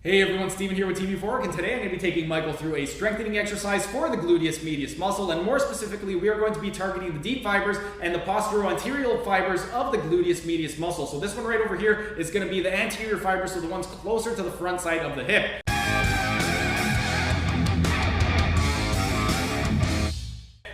Hey everyone, Steven here with TV4, and today I'm going to be taking Michael through a strengthening exercise for the gluteus medius muscle, and more specifically, we are going to be targeting the deep fibers and the postero-anterior fibers of the gluteus medius muscle. So this one right over here is going to be the anterior fibers, so the ones closer to the front side of the hip.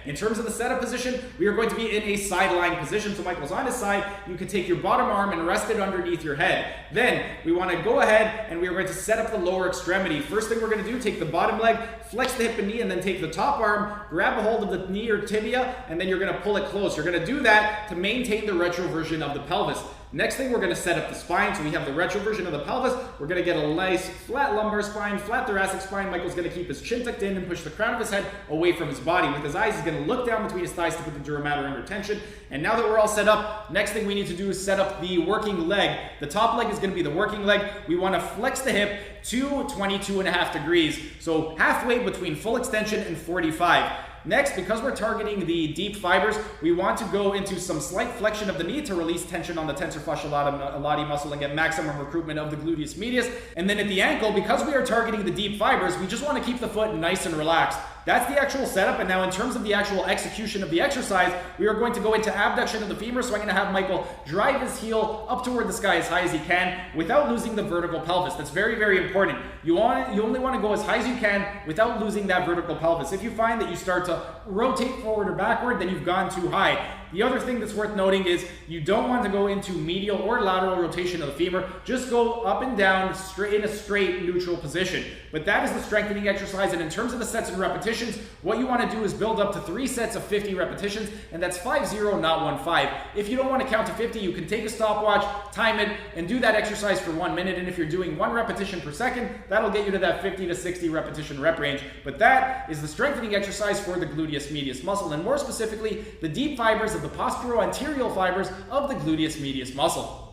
In terms of the setup position, we are going to be in a sideline position. So Michael's on his side. You can take your bottom arm and rest it underneath your head. Then we want to go ahead and we are going to set up the lower extremity. First thing we're going to do, take the bottom leg, flex the hip and knee, and then take the top arm, grab a hold of the knee or tibia, and then you're going to pull it close. You're going to do that to maintain the retroversion of the pelvis. Next thing, we're going to set up the spine. So we have the retroversion of the pelvis. We're going to get a nice flat lumbar spine, flat thoracic spine. Michael's going to keep his chin tucked in and push the crown of his head away from his body. With his eyes, he's going to look down between his thighs to put the dura mater under tension. And now that we're all set up, next thing we need to do is set up the working leg. The top leg is going to be the working leg. We want to flex the hip to 22.5 degrees. So halfway between full extension and 45. Next, because we're targeting the deep fibers, we want to go into some slight flexion of the knee to release tension on the tensor fasciolati muscle and get maximum recruitment of the gluteus medius. And then at the ankle, because we are targeting the deep fibers, we just want to keep the foot nice and relaxed. That's the actual setup, and now in terms of the actual execution of the exercise, we are going to go into abduction of the femur, so I'm going to have Michael drive his heel up toward the sky as high as he can without losing the vertical pelvis. That's very, very important. You only want to go as high as you can without losing that vertical pelvis. If you find that you start to rotate forward or backward, then you've gone too high. The other thing that's worth noting is you don't want to go into medial or lateral rotation of the femur. Just go up and down in a straight neutral position. But that is the strengthening exercise, and in terms of the sets and repetitions, what you want to do is build up to 3 sets of 50 repetitions, and that's 5-0, not 1-5. If you don't want to count to 50, you can take a stopwatch, time it, and do that exercise for 1 minute, and if you're doing 1 repetition per second, that'll get you to that 50 to 60 repetition rep range. But that is the strengthening exercise for the gluteus medius muscle, and more specifically, the deep fibers of the postero-anterior fibers of the gluteus medius muscle.